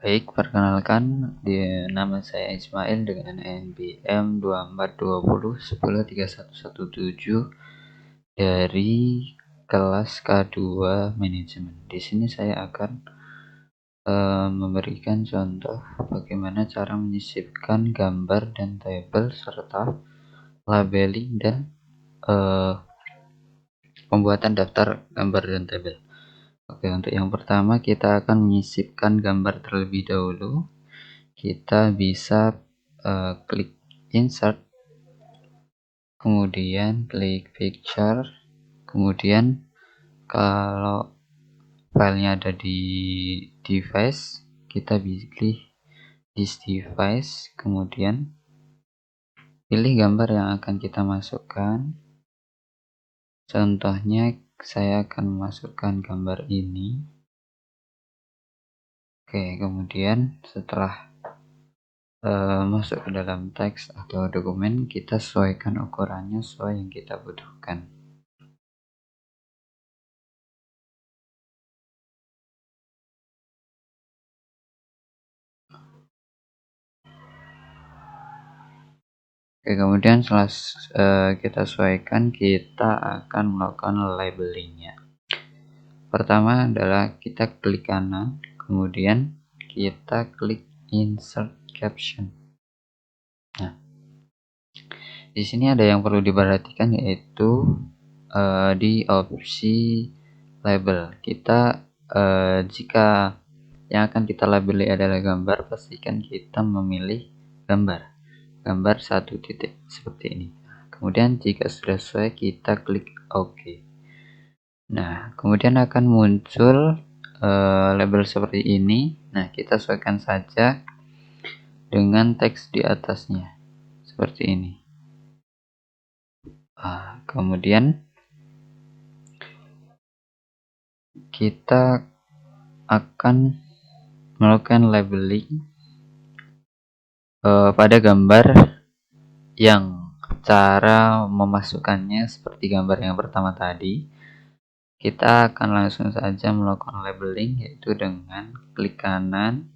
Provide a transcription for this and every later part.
Baik, perkenalkan, nama saya Ismail dengan NPM 2420103117 dari kelas K2 Manajemen. Di sini saya akan memberikan contoh bagaimana cara menyisipkan gambar dan tabel serta labeling dan pembuatan daftar gambar dan tabel. Oke, untuk yang pertama kita akan menyisipkan gambar terlebih dahulu. Kita bisa klik insert, kemudian klik picture, kemudian kalau filenya ada di device, kita pilih this device, kemudian pilih gambar yang akan kita masukkan. Contohnya saya akan memasukkan gambar ini. Oke, kemudian setelah masuk ke dalam teks atau dokumen, kita sesuaikan ukurannya sesuai yang kita butuhkan. Oke, kemudian setelah kita sesuaikan, kita akan melakukan labelingnya. Pertama adalah kita klik kanan, kemudian kita klik insert caption. Nah, di sini ada yang perlu diperhatikan, yaitu di opsi label. Kita jika yang akan kita labeli adalah gambar, pastikan kita memilih gambar satu titik seperti ini. Kemudian jika sudah sesuai, kita klik OK. Nah, kemudian akan muncul label seperti ini. Nah, kita sesuaikan saja dengan teks di atasnya seperti ini. Kemudian kita akan melakukan labeling pada gambar yang cara memasukkannya seperti gambar yang pertama tadi. Kita akan langsung saja melakukan labeling, yaitu dengan klik kanan,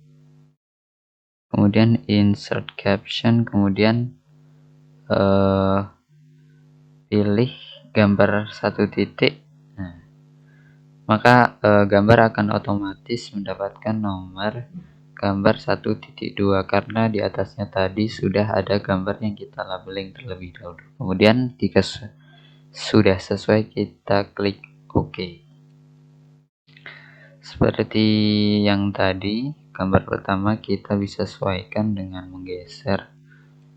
kemudian insert caption, kemudian pilih gambar satu titik. Nah, maka gambar akan otomatis mendapatkan nomor gambar 1.2 karena di atasnya tadi sudah ada gambar yang kita labeling terlebih dahulu. Kemudian jika sudah sesuai, kita klik OK. Seperti yang tadi, gambar pertama kita bisa sesuaikan dengan menggeser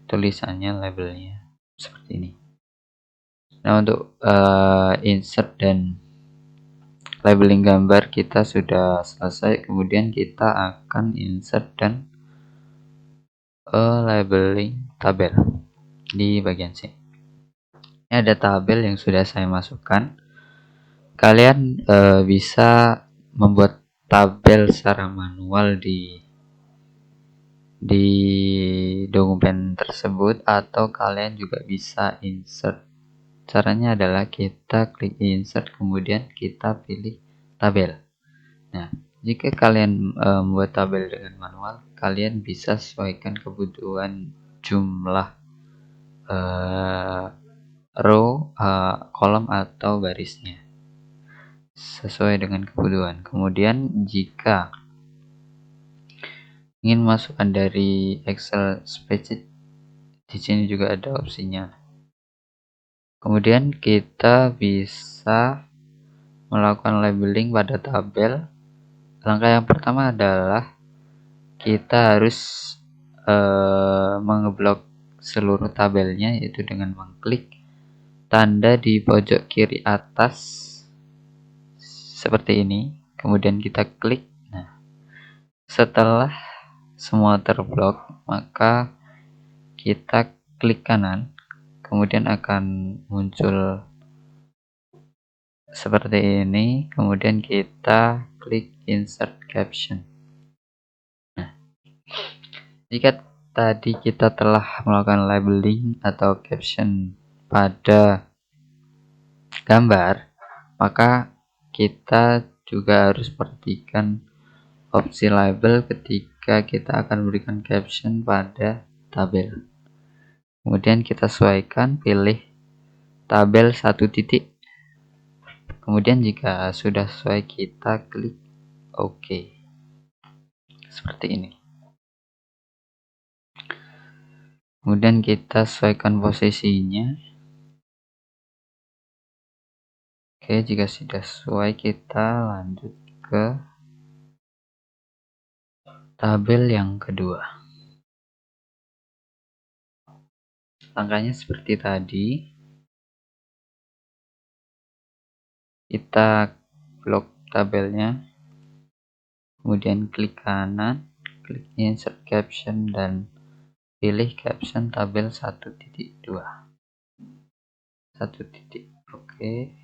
tulisannya, labelnya seperti ini. Nah, untuk insert dan labeling gambar kita sudah selesai. Kemudian kita akan insert dan labeling tabel di bagian sini. Ini ada tabel yang sudah saya masukkan. Kalian bisa membuat tabel secara manual di dokumen tersebut, atau kalian juga bisa insert. Caranya adalah kita klik insert, kemudian kita pilih tabel. Nah, jika kalian membuat tabel dengan manual, kalian bisa sesuaikan kebutuhan jumlah row, kolom atau barisnya sesuai dengan kebutuhan. Kemudian jika ingin masukkan dari Excel spreadsheet, di sini juga ada opsinya. Kemudian kita bisa melakukan labeling pada tabel. Langkah yang pertama adalah kita harus mengeblok seluruh tabelnya, yaitu dengan mengklik tanda di pojok kiri atas seperti ini. Kemudian kita klik. Nah, setelah semua terblok, maka kita klik kanan, kemudian akan muncul seperti ini. Kemudian kita klik insert caption. Nah, jika tadi kita telah melakukan labeling atau caption pada gambar, maka kita juga harus perhatikan opsi label ketika jika kita akan berikan caption pada tabel. Kemudian kita sesuaikan, pilih tabel 1 titik. Kemudian jika sudah sesuai, kita klik OK. Seperti ini. Kemudian kita sesuaikan posisinya. Oke, jika sudah sesuai, kita lanjut ke tabel yang kedua. Langkahnya seperti tadi. Kita blok tabelnya, kemudian klik kanan, klik insert caption, dan pilih caption tabel 1.2. 1 titik. Oke.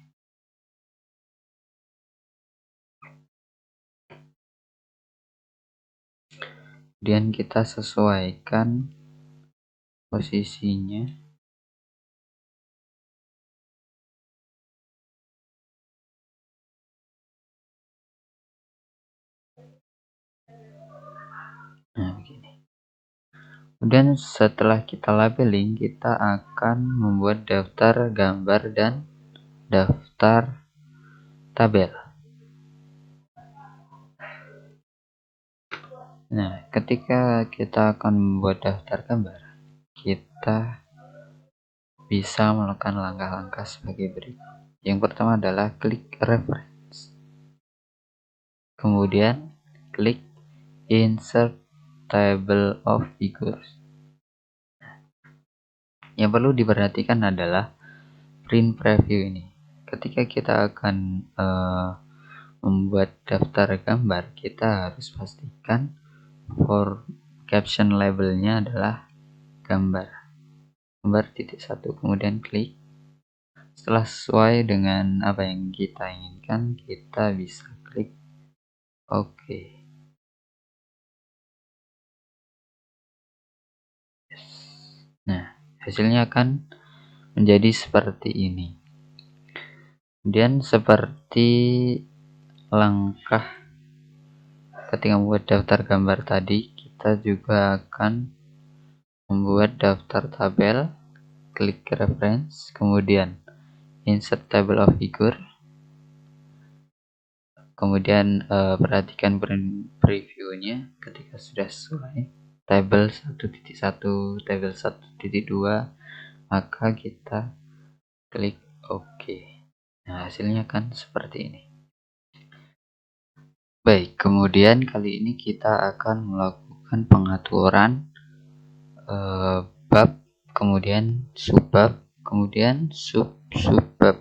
Kemudian kita sesuaikan posisinya. Nah, begini. Kemudian setelah kita labeling, kita akan membuat daftar gambar dan daftar tabel. Nah, ketika kita akan membuat daftar gambar, kita bisa melakukan langkah-langkah sebagai berikut. Yang pertama adalah klik reference. Kemudian klik insert table of figures. Yang perlu diperhatikan adalah print preview ini. Ketika kita akan membuat daftar gambar, kita harus pastikan for caption labelnya adalah gambar titik 1. Kemudian klik. Setelah sesuai dengan apa yang kita inginkan, kita bisa klik OK. Nah, hasilnya akan menjadi seperti ini. Kemudian seperti langkah ketika membuat daftar gambar tadi, kita juga akan membuat daftar tabel. Klik reference, kemudian insert table of figure, kemudian perhatikan previewnya. Ketika sudah sesuai tabel 1.1, tabel 1.2, maka kita klik OK. Nah, hasilnya kan seperti ini. Baik, kemudian kali ini kita akan melakukan pengaturan bab, kemudian subbab, kemudian subbab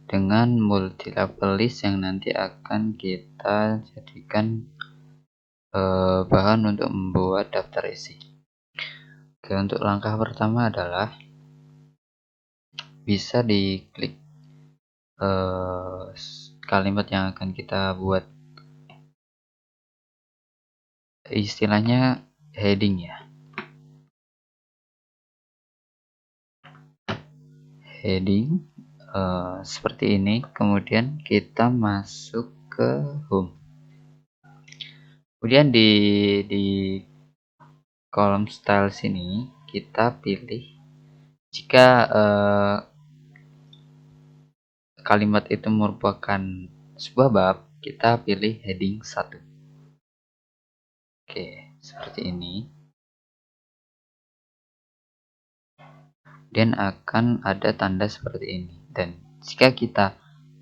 dengan multi level list yang nanti akan kita jadikan bahan untuk membuat daftar isi. Oke, untuk langkah pertama adalah bisa diklik kalimat yang akan kita buat, istilahnya heading ya. Heading seperti ini, kemudian kita masuk ke home. Kemudian di kolom style sini kita pilih jika kalimat itu merupakan sebuah bab, kita pilih heading 1. Oke, seperti ini. Dan akan ada tanda seperti ini. Dan jika kita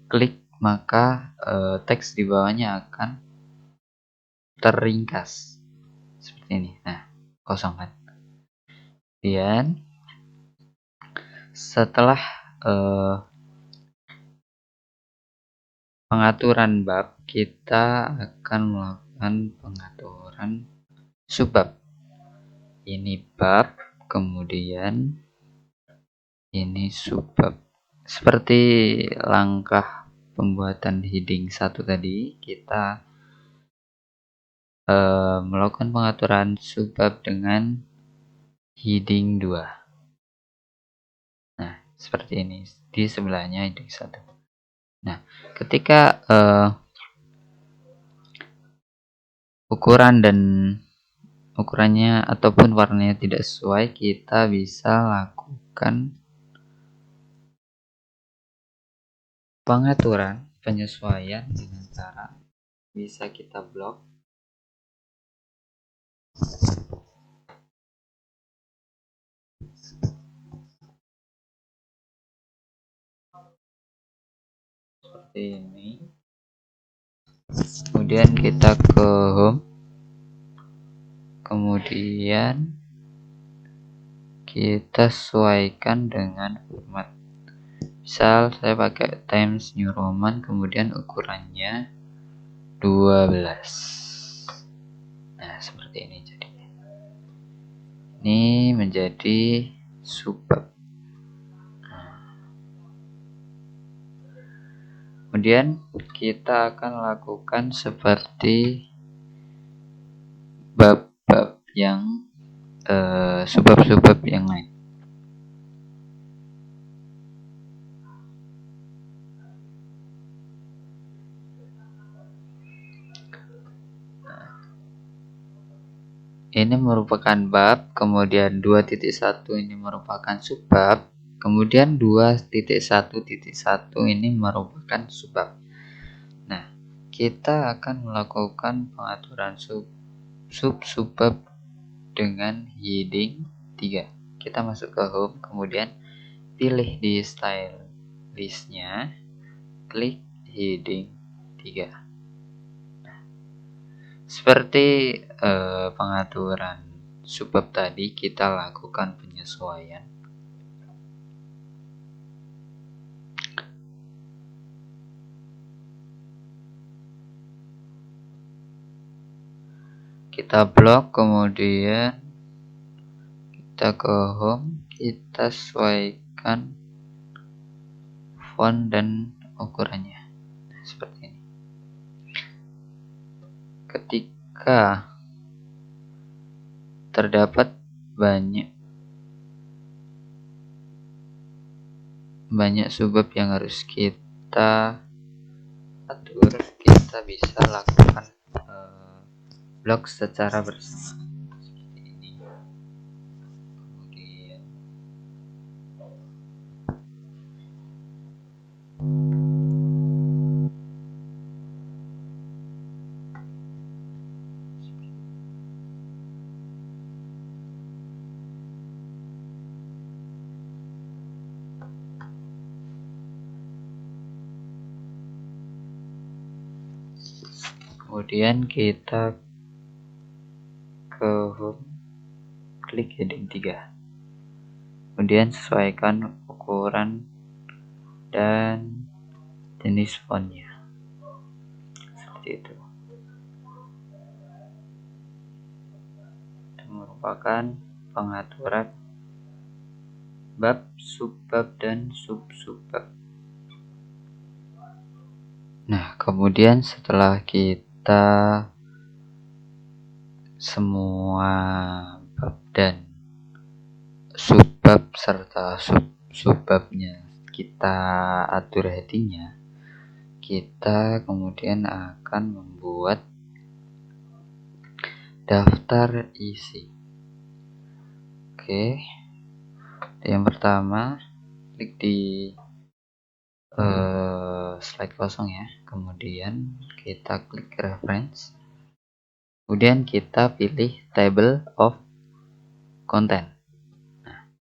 klik, maka teks di bawahnya akan terringkas seperti ini. Nah, kosong kan. Kemudian setelah pengaturan bab, kita akan melakukan pengaturan subbab. Ini bab, kemudian ini subbab. Seperti langkah pembuatan heading 1 tadi, kita melakukan pengaturan subbab dengan heading 2. Nah, seperti ini di sebelahnya heading 1. Nah, ketika ukurannya ataupun warnanya tidak sesuai, kita bisa lakukan pengaturan penyesuaian dengan cara bisa kita blok seperti ini. Kemudian kita ke home, kemudian kita sesuaikan dengan format. Misal saya pakai Times New Roman, kemudian ukurannya 12. Nah, seperti ini jadinya. Ini menjadi subbab. Kemudian kita akan lakukan seperti bab-bab yang subbab-subbab yang lain. Ini merupakan bab, kemudian 2.1 ini merupakan subbab, kemudian 2.1.1 ini merupakan subbab. Nah, kita akan melakukan pengaturan subbab dengan heading 3. Kita masuk ke home, kemudian pilih di style listnya, klik heading 3. Seperti pengaturan subbab tadi, kita lakukan penyesuaian. Kita blok, kemudian kita ke home, kita sesuaikan font dan ukurannya. Nah, seperti ini. Ketika terdapat banyak subbab yang harus kita atur, kita bisa lakukan blok secara bersama seperti ini. Kemudian kita ke home, klik heading 3. Kemudian sesuaikan ukuran dan jenis fontnya. Seperti itu. Itu merupakan pengaturan bab, subbab, dan sub-subbab. Nah, kemudian setelah kita semua bab dan subbab serta subbabnya kita atur headingnya, kita kemudian akan membuat daftar isi. Oke, yang pertama klik di slide kosong ya, kemudian kita klik reference, kemudian kita pilih table of content. Nah,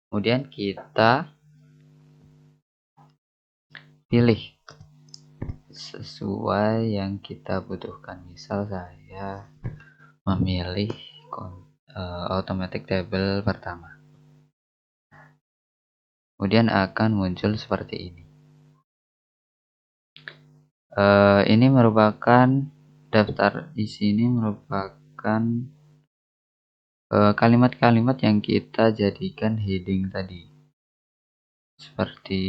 kemudian kita pilih sesuai yang kita butuhkan. Misal saya memilih automatic table pertama, kemudian akan muncul seperti ini. Ini merupakan daftar isi, ini merupakan kalimat-kalimat yang kita jadikan heading tadi, seperti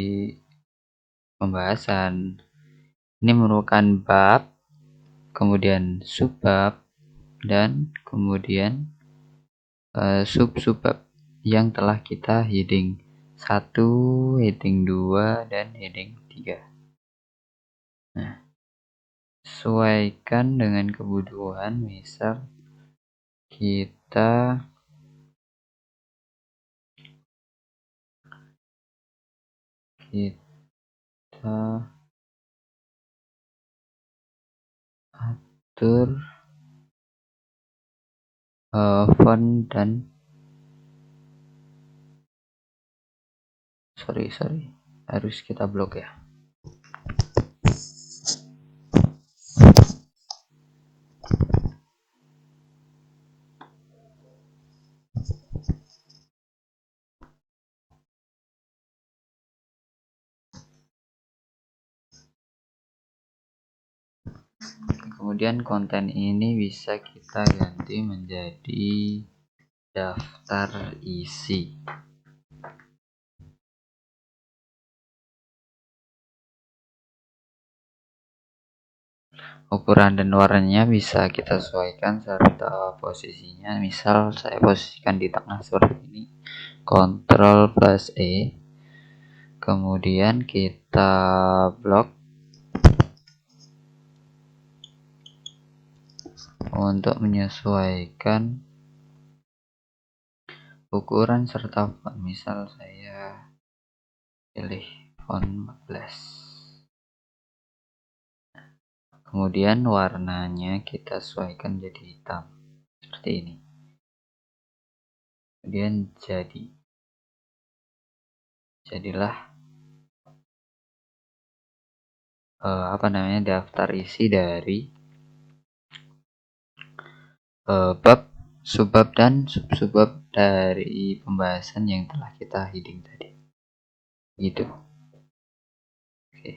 pembahasan. Ini merupakan bab, kemudian subbab, dan kemudian sub-subbab yang telah kita heading 1, heading 2, dan heading 3. Nah, sesuaikan dengan kebutuhan. Misal kita atur font dan sorry harus kita blok ya. Kemudian konten ini bisa kita ganti menjadi daftar isi. Ukuran dan warnanya bisa kita sesuaikan serta posisinya. Misal saya posisikan di tengah seperti ini. Ctrl plus E. Kemudian kita blok untuk menyesuaikan ukuran serta font. Misal saya pilih font 14. Kemudian warnanya kita sesuaikan jadi hitam seperti ini. Kemudian jadilah daftar isi dari bab, subbab dan sub-subbab dari pembahasan yang telah kita heading tadi. Gitu. Oke.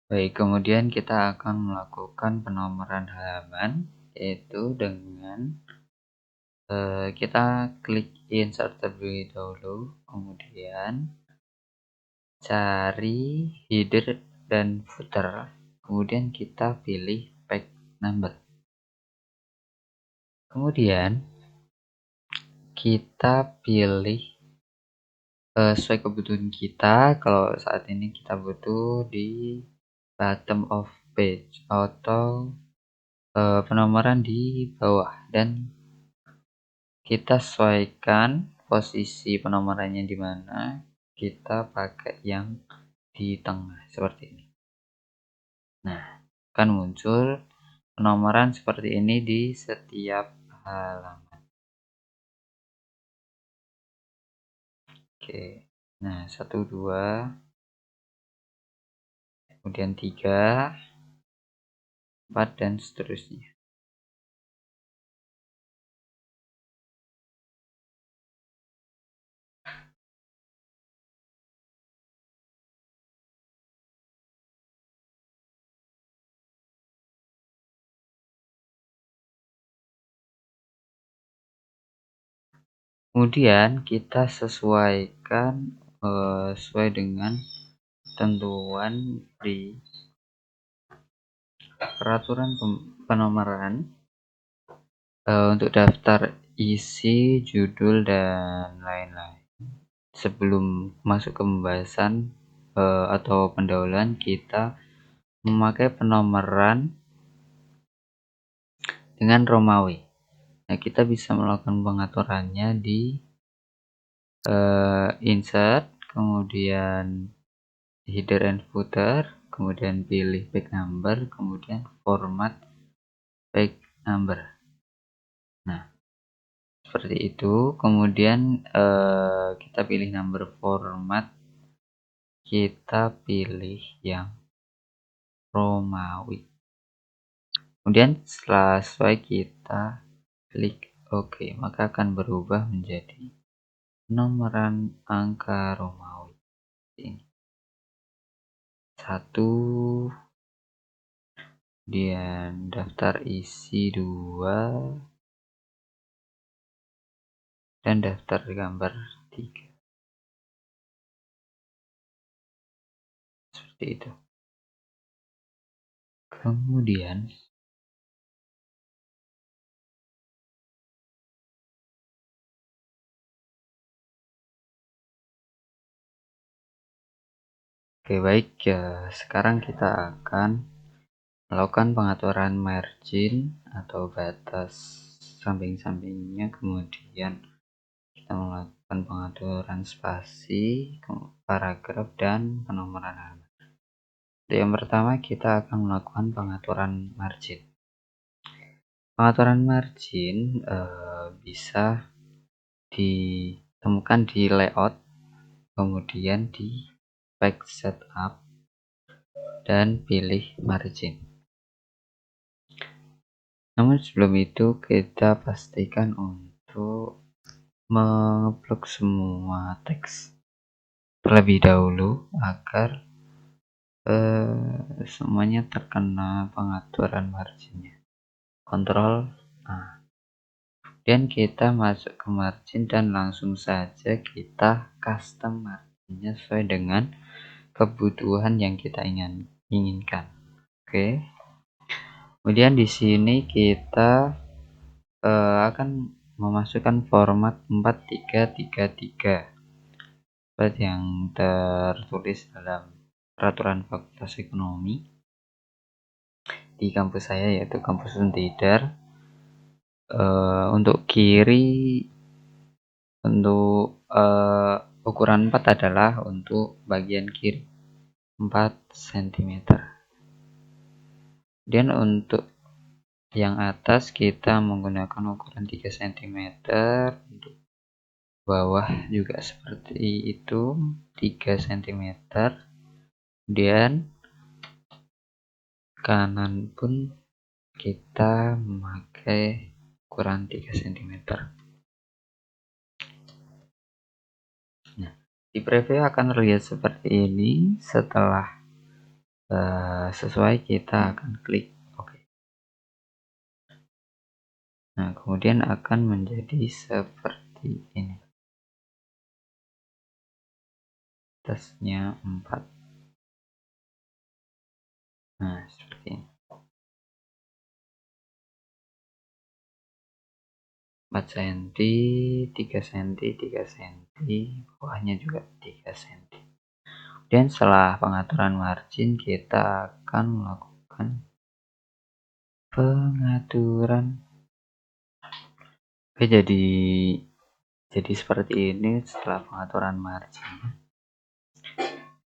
Baik, kemudian kita akan melakukan penomoran halaman, yaitu dengan kita klik insert terlebih dahulu, kemudian cari header dan footer, kemudian kita pilih page number. Kemudian kita pilih sesuai kebutuhan kita. Kalau saat ini kita butuh di bottom of page atau penomoran di bawah, dan kita sesuaikan posisi penomorannya di mana. Kita pakai yang di tengah seperti ini. Nah, akan muncul penomoran seperti ini di setiap halaman. Oke. Nah, 1, 2, kemudian 3, 4 dan seterusnya. Kemudian kita sesuaikan sesuai dengan ketentuan di peraturan penomoran untuk daftar isi, judul, dan lain-lain. Sebelum masuk ke pembahasan atau pendahuluan, kita memakai penomoran dengan Romawi. Nah, kita bisa melakukan pengaturannya di insert, kemudian header and footer, kemudian pilih page number, kemudian format page number. Nah, seperti itu. Kemudian kita pilih number format, kita pilih yang Romawi. Kemudian setelah sesuai kita klik OK, maka akan berubah menjadi penomoran angka Romawi ini. 1, kemudian daftar isi 2, dan daftar gambar 3. Seperti itu. Kemudian Oke, baik ya. Sekarang kita akan melakukan pengaturan margin atau batas samping-sampingnya, kemudian kita melakukan pengaturan spasi, paragraf, dan penomoran halaman. Yang pertama kita akan melakukan pengaturan margin. Pengaturan margin bisa ditemukan di layout, kemudian di page setup, dan pilih margin. Namun sebelum itu kita pastikan untuk mengeblok semua teks terlebih dahulu agar semuanya terkena pengaturan marginnya. Kontrol A. Dan kita masuk ke margin dan langsung saja kita custom marginnya sesuai dengan kebutuhan yang kita inginkan. Oke. Kemudian di sini kita akan memasukkan format 4333 seperti yang tertulis dalam peraturan Fakultas Ekonomi di kampus saya, yaitu kampus Untidar. Untuk kiri, untuk ukuran 4 adalah untuk bagian kiri 4 cm. Dan untuk yang atas kita menggunakan ukuran 3 cm, untuk bawah juga seperti itu 3 cm, dan kanan pun kita memakai ukuran 3 cm. Nah, di preview akan terlihat seperti ini. Setelah sesuai, kita akan klik OK. Nah, kemudian akan menjadi seperti ini. Atasnya 4. Nah, seperti ini. 4 cm, 3 cm, 3 cm, bawahnya juga 3 cm. Dan setelah pengaturan margin, kita akan melakukan pengaturan. Oke, jadi seperti ini setelah pengaturan margin.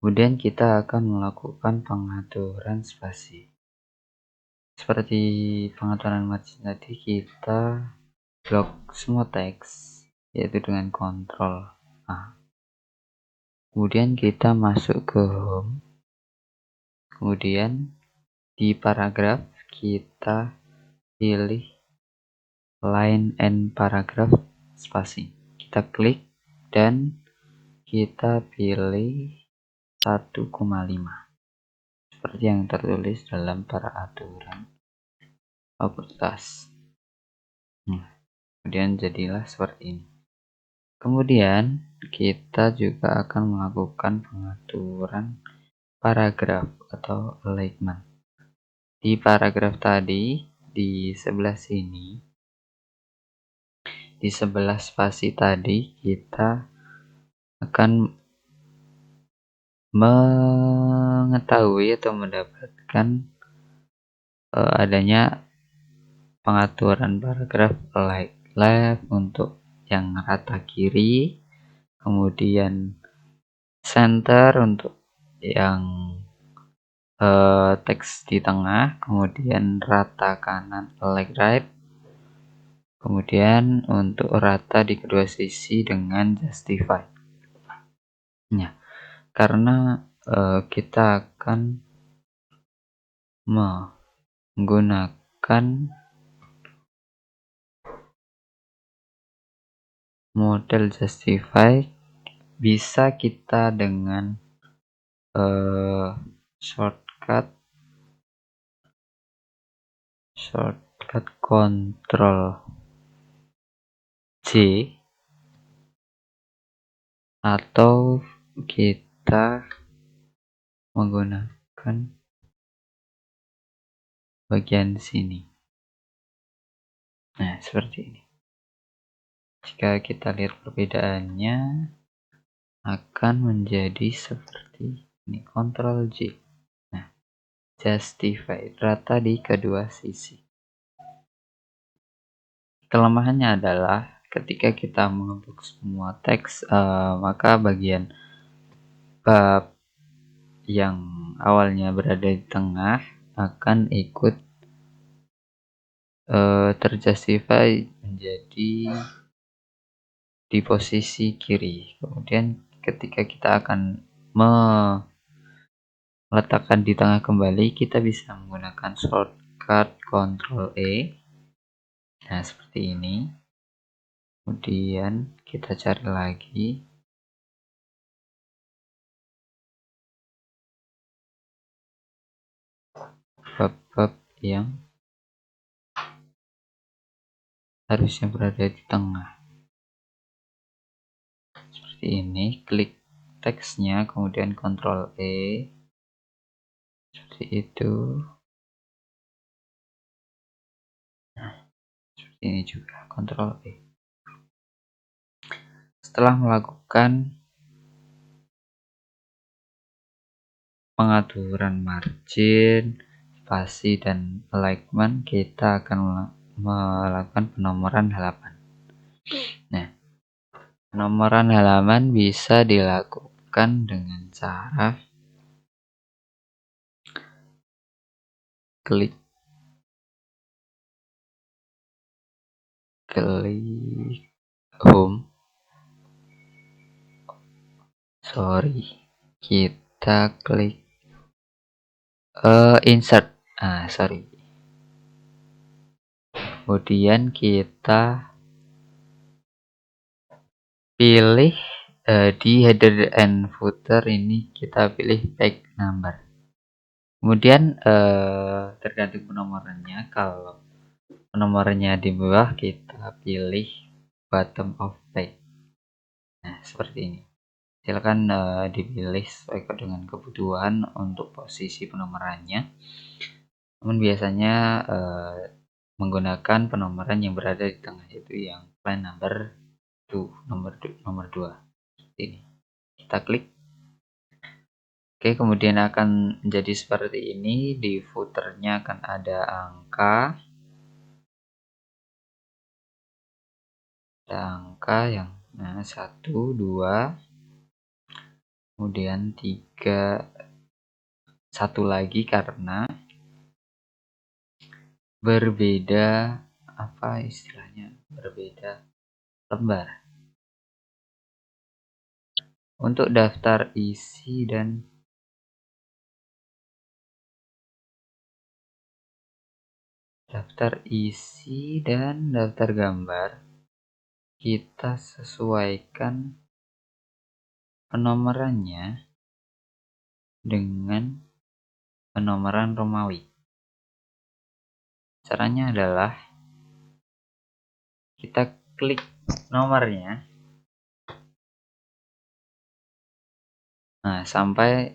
Kemudian kita akan melakukan pengaturan spasi. Seperti pengaturan margin tadi, kita blok semua teks, yaitu dengan Ctrl A. Kemudian kita masuk ke home. Kemudian di paragraf kita pilih line and paragraph spasi. Kita klik dan kita pilih 1,5 seperti yang tertulis dalam peraturan fakultas. Kemudian jadilah seperti ini. Kemudian kita juga akan melakukan pengaturan paragraf atau alignment. Di paragraf tadi, di sebelah sini, di sebelah spasi tadi, kita akan mengetahui atau mendapatkan adanya pengaturan paragraf left untuk yang rata kiri, kemudian center untuk yang teks di tengah, kemudian rata kanan right, kemudian untuk rata di kedua sisi dengan justify. Nah, karena kita akan menggunakan model justify, bisa kita dengan shortcut Ctrl J, atau kita menggunakan bagian sini. Nah, seperti ini. Jika kita lihat perbedaannya, akan menjadi seperti Ini Ctrl J. Nah, justify rata di kedua sisi. Kelemahannya adalah ketika kita mengebuk semua teks, maka bagian bab yang awalnya berada di tengah akan ikut terjustify menjadi di posisi kiri. Kemudian ketika kita akan meletakkan di tengah kembali, kita bisa menggunakan shortcut Ctrl E. Nah, seperti ini. Kemudian kita cari lagi. Bab-bab yang harusnya berada di tengah. Seperti ini, klik teksnya, kemudian Ctrl E. Seperti itu. Nah, seperti ini juga, Ctrl E. Setelah melakukan pengaturan margin, spasi, dan alignment, kita akan melakukan penomoran halaman. Nah, penomoran halaman bisa dilakukan dengan cara klik home. Kita klik insert. Kemudian kita pilih di header and footer ini kita pilih page number. Kemudian tergantung penomorannya. Kalau penomorannya di bawah, kita pilih bottom of page. Nah, seperti ini. Silakan dipilih sesuai dengan kebutuhan untuk posisi penomorannya. Namun biasanya menggunakan penomoran yang berada di tengah, yaitu yang line number 2, nomor 2. Ini. Kita klik. Oke, kemudian akan menjadi seperti ini. Di footernya akan ada angka. Yang 1, 2, kemudian 3, 1 lagi karena berbeda berbeda lembar. Untuk daftar isi dan daftar gambar, kita sesuaikan penomorannya dengan penomoran Romawi. Caranya adalah kita klik nomornya. Nah, sampai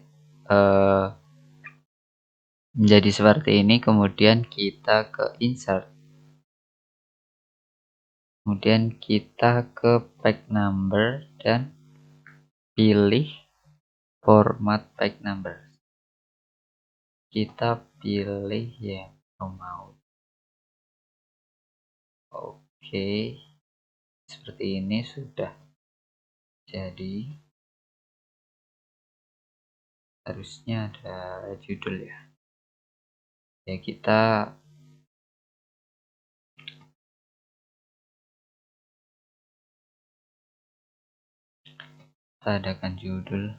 menjadi seperti ini, kemudian kita ke insert. Kemudian kita ke page number dan pilih format page number. Kita pilih yang Romawi. Oke, seperti ini sudah jadi. Harusnya ada judul ya. Kita adakan judul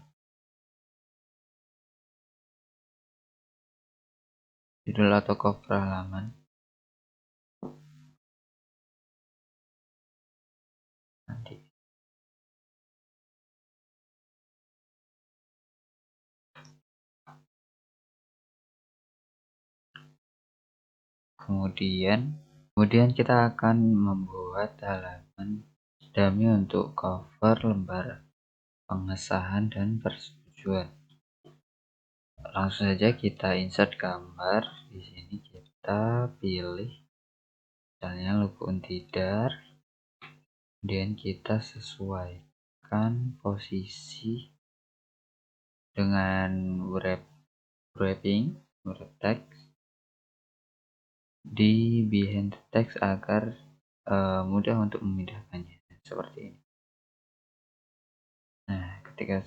atau cover halaman. Nanti kemudian kita akan membuat halaman dummy untuk cover lembar pengesahan dan persetujuan. Langsung saja kita insert gambar. Di sini kita pilih misalnya logo Untidar. Kemudian kita sesuaikan posisi dengan wrapping teks di behind the text agar mudah untuk memindahkannya seperti ini. Nah, ketika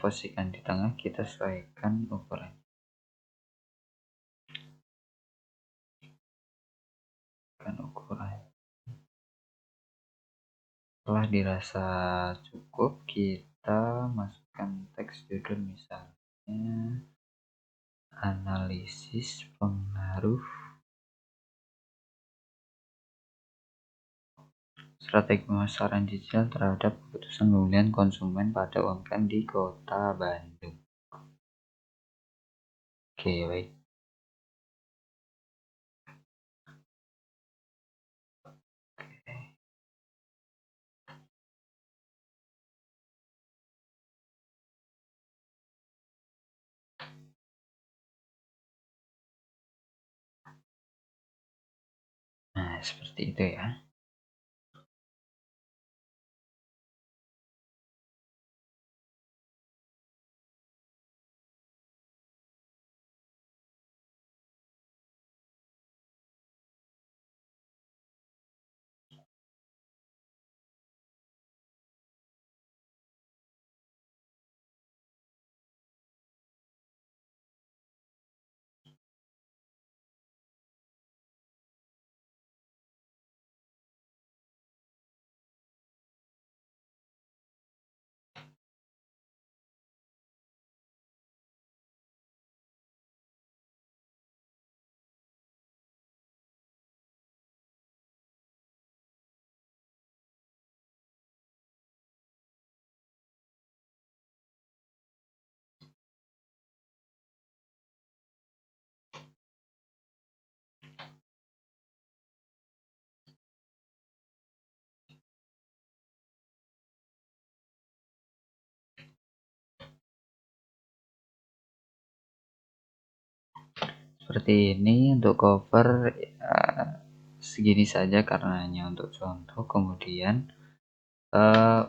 posisikan di tengah, kita sesuaikan ukuran. Setelah dirasa cukup, kita masukkan teks judul, misalnya analisis pengaruh strategi pemasaran digital terhadap keputusan pemilihan konsumen pada UMKM di Kota Bandung. Oke, baik. Nah, seperti itu ya. Seperti ini untuk cover, segini saja karena hanya untuk contoh. Kemudian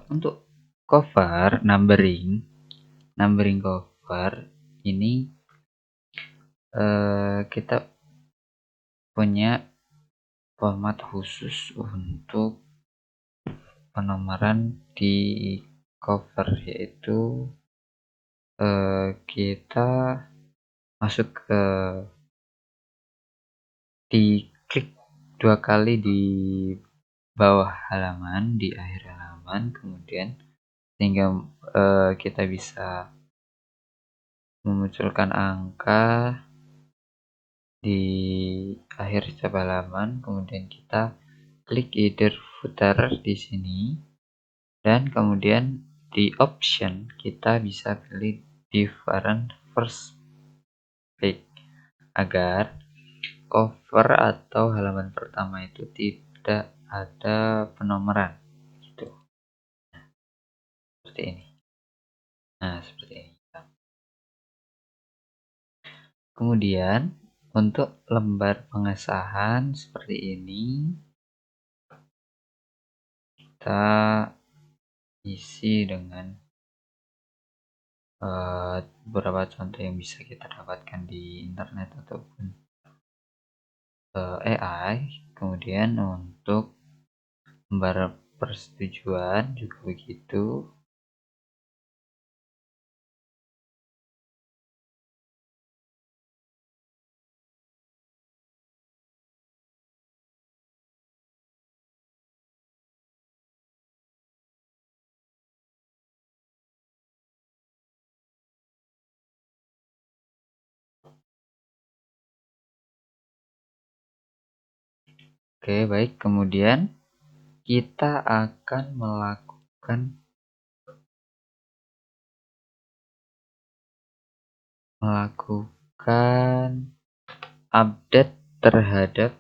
untuk cover numbering cover ini kita punya format khusus untuk penomoran di cover, yaitu kita masuk ke diklik 2 kali di bawah halaman, di akhir halaman, kemudian sehingga kita bisa memunculkan angka di akhir setiap halaman. Kemudian kita klik either footer di sini, dan kemudian di option kita bisa pilih different first page agar cover atau halaman pertama itu tidak ada penomoran gitu. Seperti ini. Nah, seperti ini. Kemudian untuk lembar pengesahan seperti ini, kita isi dengan beberapa contoh yang bisa kita dapatkan di internet ataupun AI. Kemudian untuk lembar persetujuan juga begitu. Oke, baik. Kemudian kita akan melakukan update terhadap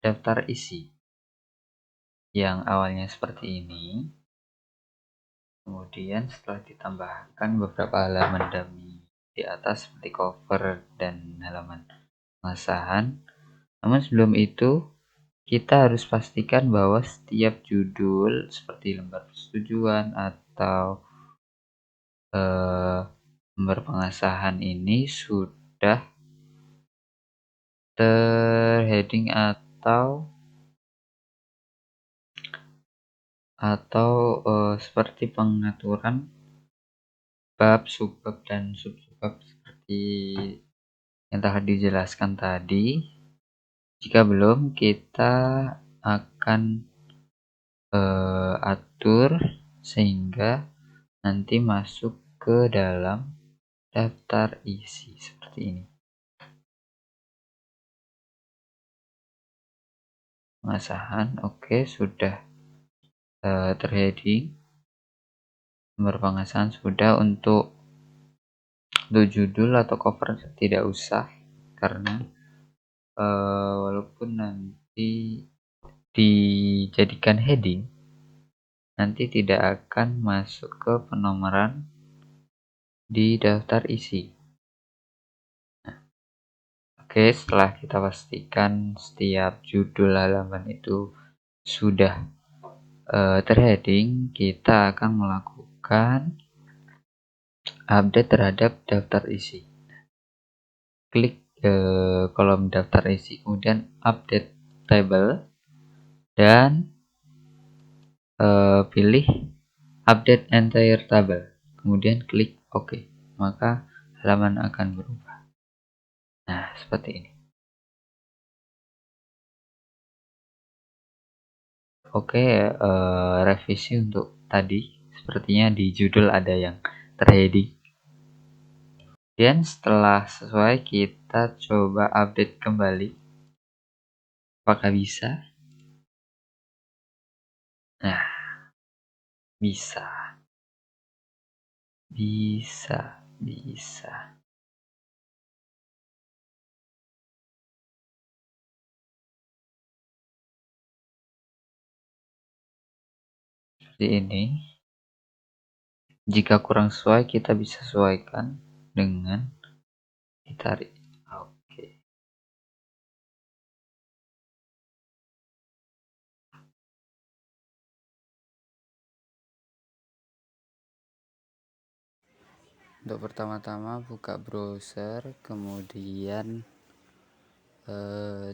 daftar isi yang awalnya seperti ini. Kemudian setelah ditambahkan beberapa halaman dummy di atas seperti cover dan halaman pengesahan. Namun sebelum itu kita harus pastikan bahwa setiap judul seperti lembar persetujuan atau Gambar pengesahan ini sudah terheading atau seperti pengaturan bab, subbab, dan subsubbab seperti yang telah dijelaskan tadi. Jika belum, kita akan atur sehingga nanti masuk ke dalam daftar isi seperti ini. Pengesahan, oke, sudah terheading. Nomor pengesahan sudah. Untuk judul atau cover tidak usah, karena walaupun nanti dijadikan heading, nanti tidak akan masuk ke penomoran di daftar isi. Oke, setelah kita pastikan setiap judul halaman itu sudah terheading, kita akan melakukan update terhadap daftar isi. Klik kolom daftar isi, kemudian update table, dan pilih update entire table, kemudian klik OK, maka halaman akan berubah. Nah, seperti ini. Oke, revisi untuk tadi, sepertinya di judul ada yang terheading. Dan setelah sesuai, kita coba update kembali. Apakah bisa? Nah, bisa. Seperti ini. Jika kurang sesuai, kita bisa sesuaikan dengan ditarik. Oke. Untuk pertama-tama buka browser, kemudian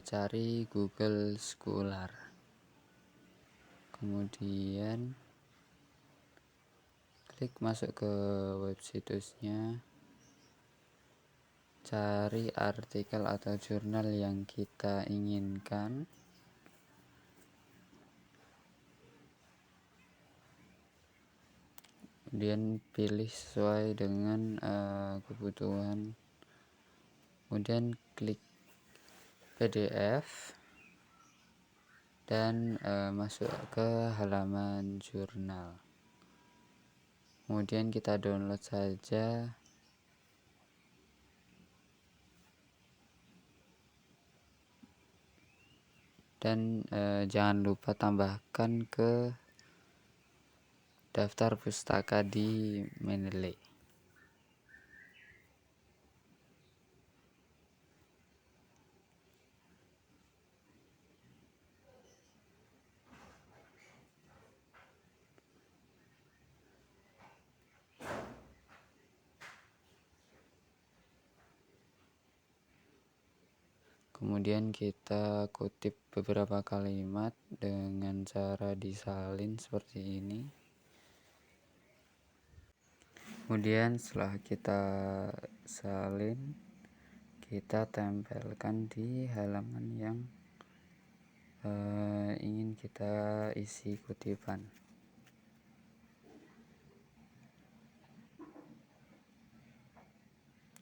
cari Google Scholar, kemudian klik masuk ke web situsnya, cari artikel atau jurnal yang kita inginkan, kemudian pilih sesuai dengan kebutuhan, kemudian klik PDF dan masuk ke halaman jurnal, kemudian kita download saja. Dan jangan lupa tambahkan ke daftar pustaka di Mendeley. Kemudian kita kutip beberapa kalimat dengan cara disalin seperti ini. Kemudian setelah kita salin, kita tempelkan di halaman yang ingin kita isi kutipan.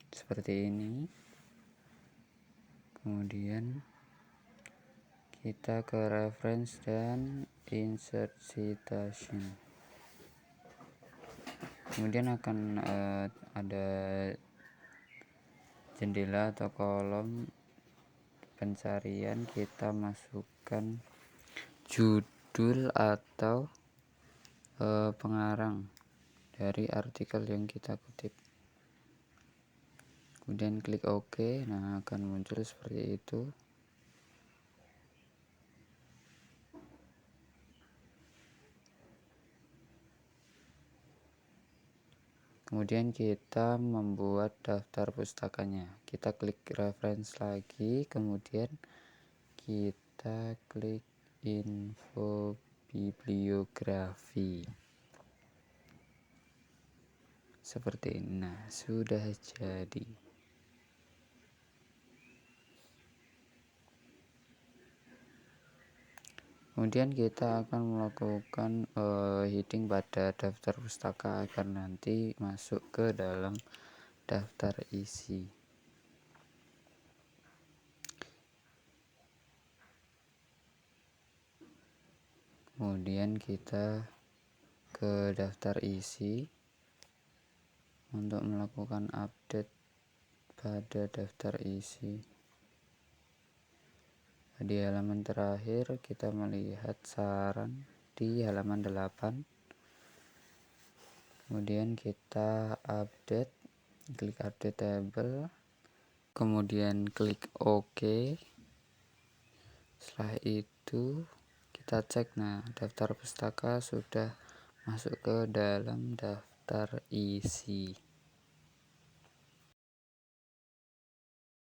Seperti ini. Kemudian kita ke reference dan insert citation. Kemudian akan ada jendela atau kolom pencarian, kita masukkan judul atau pengarang dari artikel yang kita kutip, kemudian klik OK. Nah, akan muncul seperti itu. Kemudian kita membuat daftar pustakanya. Kita klik reference lagi, kemudian kita klik info bibliografi seperti ini. Nah, sudah jadi. Kemudian kita akan melakukan heading pada daftar pustaka agar nanti masuk ke dalam daftar isi. Kemudian kita ke daftar isi untuk melakukan update pada daftar isi. Di halaman terakhir kita melihat saran di halaman 8. Kemudian kita update, klik update table, kemudian klik OK. Setelah itu kita cek, nah daftar pustaka sudah masuk ke dalam daftar isi.